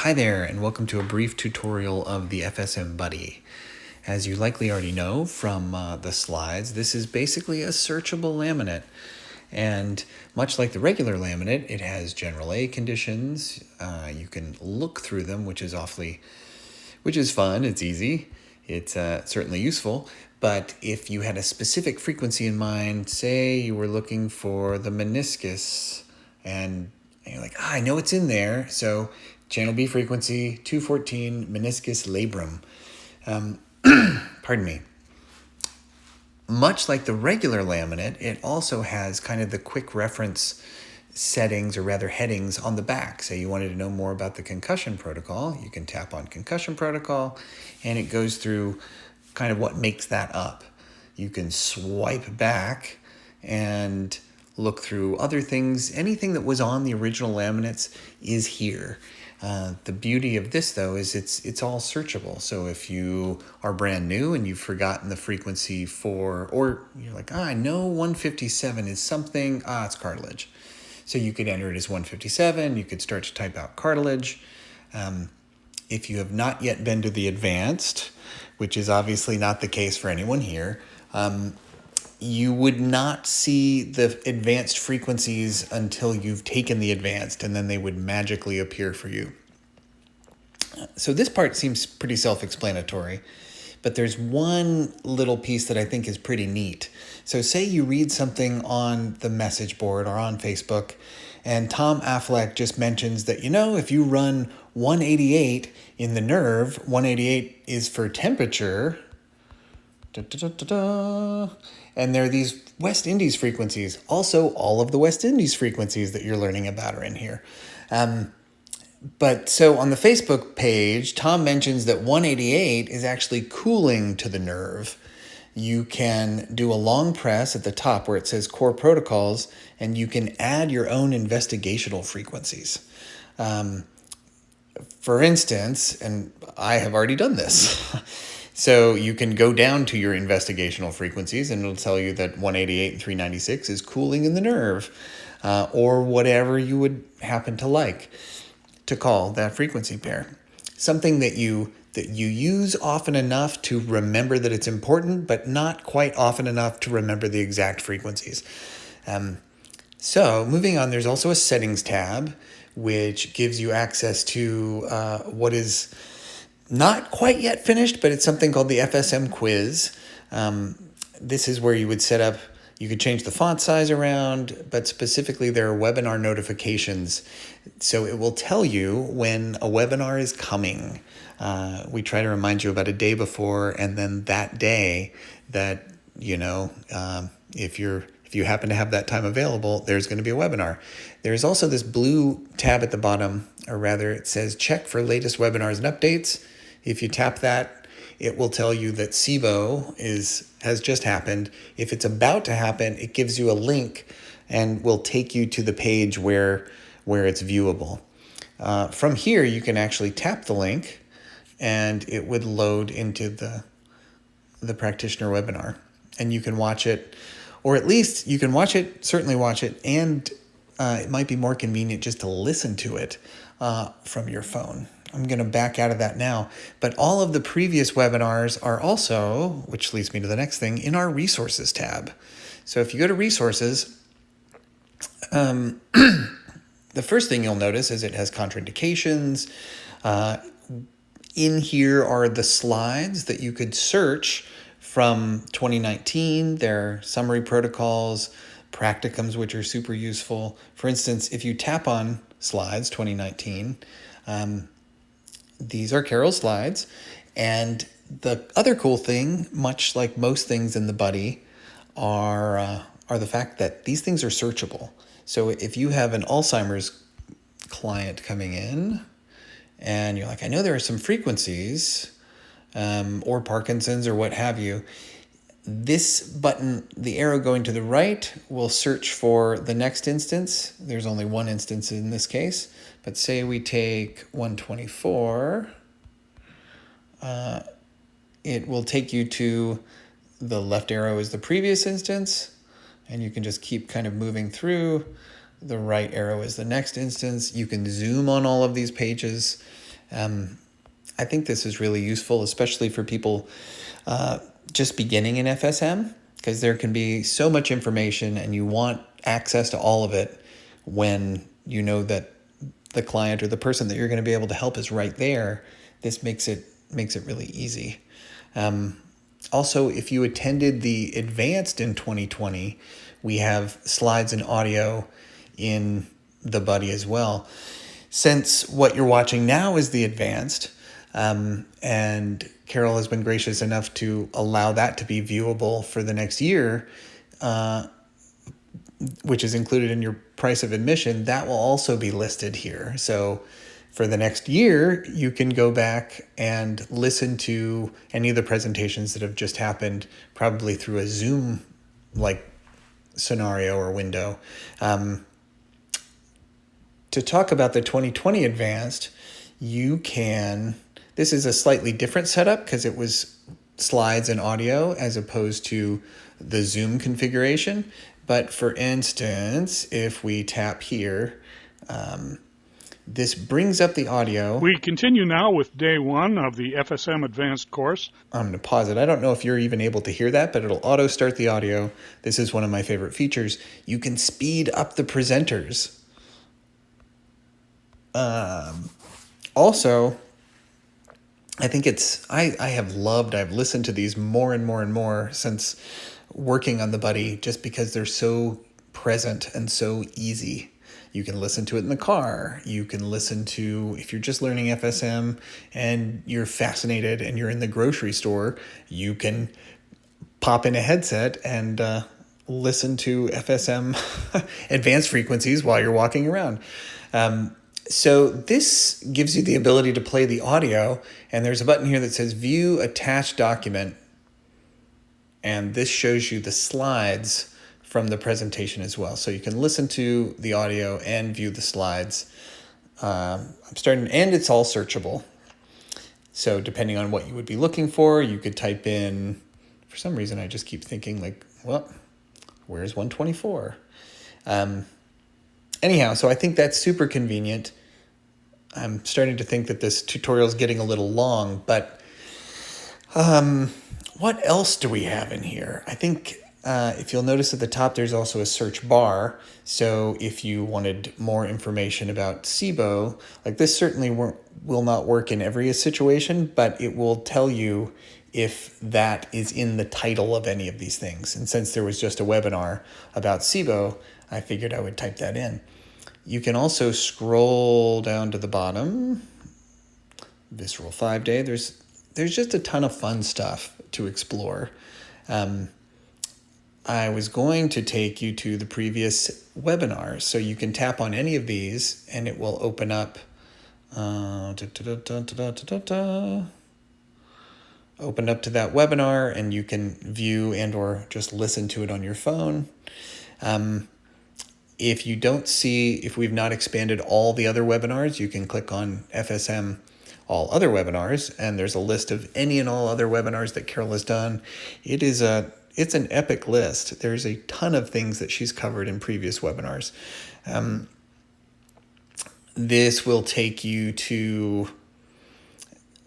Hi there, and welcome to a brief tutorial of the FSM Buddy. As you likely already know from the slides, this is basically a searchable laminate. And much like the regular laminate, it has general A conditions. You can look through them, which is fun. It's easy. It's certainly useful. But if you had a specific frequency in mind, say you were looking for the meniscus, and you're like, I know it's in there. So channel B frequency, 214, meniscus labrum. Pardon me. Much like the regular laminate, it also has kind of the quick reference settings, or rather headings, on the back. Say you wanted to know more about the concussion protocol, you can tap on concussion protocol, and it goes through kind of what makes that up. You can swipe back and look through other things. Anything that was on the original laminates is here. The beauty of this, though, is it's all searchable. So if you are brand new and you've forgotten the frequency for, or you're like, I know 157 is something, it's cartilage. So you could enter it as 157. You could start to type out cartilage. If you have not yet been to the advanced, which is obviously not the case for anyone here, you would not see the advanced frequencies until you've taken the advanced, and then they would magically appear for you. So this part seems pretty self-explanatory, but there's one little piece that I think is pretty neat. So say you read something on the message board or on Facebook, and Tom Affleck just mentions that, if you run 188 in the nerve, 188 is for temperature, and there are these West Indies frequencies. Also, all of the West Indies frequencies that you're learning about are in here. But so on the Facebook page, Tom mentions that 188 is actually cooling to the nerve. You can do a long press at the top where it says core protocols, and you can add your own investigational frequencies. For instance, and I have already done this, so you can go down to your investigational frequencies, and it'll tell you that 188 and 396 is cooling in the nerve, or whatever you would happen to like to call that frequency pair. Something that you use often enough to remember that it's important, but not quite often enough to remember the exact frequencies. So moving on, there's also a settings tab, which gives you access to what is not quite yet finished, but it's something called the FSM quiz. This is where you would set up, you could change the font size around, but specifically there are webinar notifications. So it will tell you when a webinar is coming. We try to remind you about a day before, and then that day that, if you happen to have that time available, there's going to be a webinar. There's also this blue tab at the bottom, or rather it says check for latest webinars and updates. If you tap that, it will tell you that SIBO has just happened. If it's about to happen, it gives you a link and will take you to the page where it's viewable. From here, you can actually tap the link, and it would load into the practitioner webinar, and you can watch it, or at least you can certainly watch it, and it might be more convenient just to listen to it from your phone. I'm going to back out of that now, but all of the previous webinars are also, which leads me to the next thing, in our resources tab. So if you go to resources, the first thing you'll notice is it has contraindications. In here are the slides that you could search from 2019. There are summary protocols, practicums, which are super useful. For instance, if you tap on slides 2019, these are Carol's slides. And the other cool thing, much like most things in the Buddy, are the fact that these things are searchable. So if you have an Alzheimer's client coming in, and you're like, I know there are some frequencies, or Parkinson's or what have you, this button, the arrow going to the right, will search for the next instance. There's only one instance in this case, but say we take 124, it will take you to the left arrow is the previous instance, and you can just keep kind of moving through. The right arrow is the next instance. You can zoom on all of these pages. I think this is really useful, especially for people just beginning in FSM, because there can be so much information and you want access to all of it when you know that the client or the person that you're going to be able to help is right there. This makes it really easy. Also, if you attended the advanced in 2020, we have slides and audio in the buddy as well. Since what you're watching now is the advanced, and Carol has been gracious enough to allow that to be viewable for the next year, which is included in your price of admission, that will also be listed here. So for the next year, you can go back and listen to any of the presentations that have just happened, probably through a Zoom like scenario or window. To talk about the 2020 Advanced, this is a slightly different setup because it was slides and audio as opposed to the Zoom configuration. But for instance, if we tap here, this brings up the audio. We continue now with day 1 of the FSM Advanced course. I'm going to pause it. I don't know if you're even able to hear that, but it'll auto start the audio. This is one of my favorite features. You can speed up the presenters. Also, I think I've listened to these more and more and more since working on the buddy, just because they're so present and so easy. You can listen to it in the car. You can listen to, if you're just learning FSM and you're fascinated and you're in the grocery store, you can pop in a headset and listen to FSM advanced frequencies while you're walking around. So this gives you the ability to play the audio, and there's a button here that says View Attached Document, and this shows you the slides from the presentation as well. So you can listen to the audio and view the slides. And it's all searchable. So depending on what you would be looking for, you could type in, for some reason I just keep thinking where's 124? Anyhow, so I think that's super convenient. I'm starting to think that this tutorial is getting a little long, but what else do we have in here? I think if you'll notice at the top, there's also a search bar. So if you wanted more information about SIBO, like this certainly will not work in every situation, but it will tell you if that is in the title of any of these things. And since there was just a webinar about SIBO, I figured I would type that in. You can also scroll down to the bottom. Visceral 5-day. There's just a ton of fun stuff to explore. I was going to take you to the previous webinars, so you can tap on any of these and it will open up. Open up to that webinar, and you can view and or just listen to it on your phone. If we've not expanded all the other webinars, you can click on FSM All Other Webinars, and there's a list of any and all other webinars that Carol has done. It's an epic list. There's a ton of things that she's covered in previous webinars. This will take you to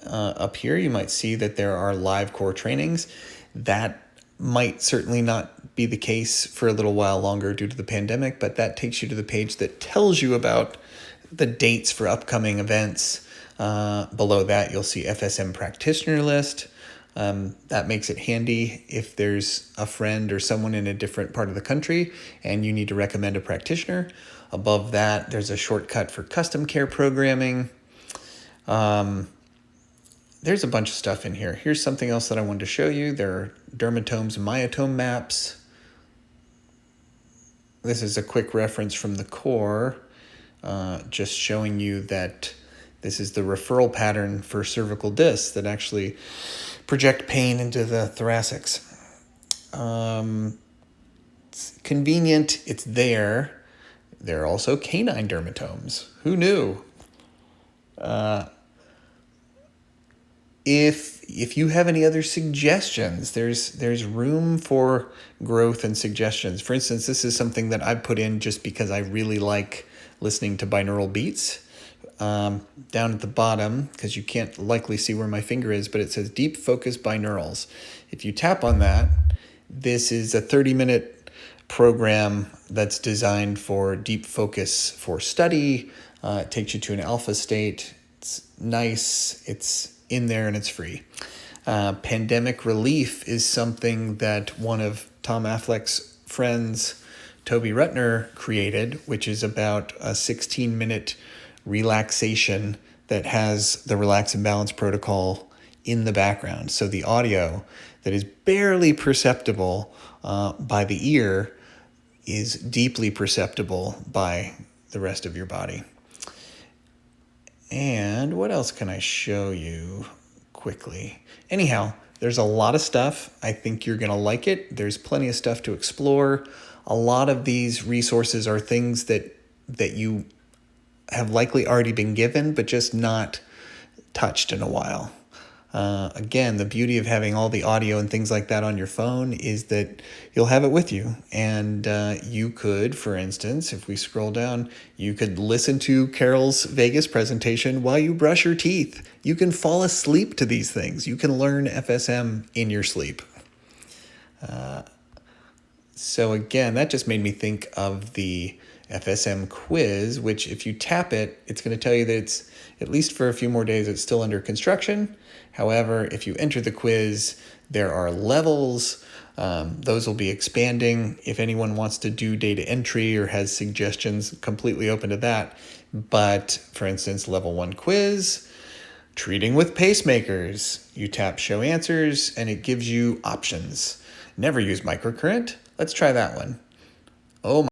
up here. You might see that there are live core trainings. That might certainly not be the case for a little while longer due to the pandemic, but that takes you to the page that tells you about the dates for upcoming events. Below that, you'll see FSM practitioner list. That makes it handy if there's a friend or someone in a different part of the country and you need to recommend a practitioner. Above that, there's a shortcut for custom care programming. There's a bunch of stuff in here. Here's something else that I wanted to show you. There are dermatomes and myotome maps. This is a quick reference from the core, just showing you that this is the referral pattern for cervical discs that actually project pain into the thoracics. It's convenient. It's there. There are also canine dermatomes. Who knew? If you have any other suggestions, there's room for growth and suggestions. For instance, this is something that I put in just because I really like listening to binaural beats. down at the bottom, because you can't likely see where my finger is, but it says Deep Focus Binaurals. If you tap on that, this is a 30-minute program that's designed for deep focus for study. It takes you to an alpha state. It's nice, it's in there, and it's free. Pandemic Relief is something that one of Tom Affleck's friends, Toby Rutner, created, which is about a 16-minute relaxation that has the Relax and Balance protocol in the background. So the audio that is barely perceptible by the ear is deeply perceptible by the rest of your body. And what else can I show you quickly? Anyhow, there's a lot of stuff. I think you're going to like it. There's plenty of stuff to explore. A lot of these resources are things that you have likely already been given, but just not touched in a while. Again, the beauty of having all the audio and things like that on your phone is that you'll have it with you. And you could, for instance, if we scroll down, you could listen to Carol's Vegas presentation while you brush your teeth. You can fall asleep to these things. You can learn FSM in your sleep. So again, that just made me think of the FSM quiz, which if you tap it, it's going to tell you that it's, at least for a few more days, it's still under construction. However, if you enter the quiz, there are levels. Those will be expanding. If anyone wants to do data entry or has suggestions, completely open to that. But for instance, level 1 quiz, treating with pacemakers. You tap show answers and it gives you options. Never use microcurrent. Let's try that one. Oh my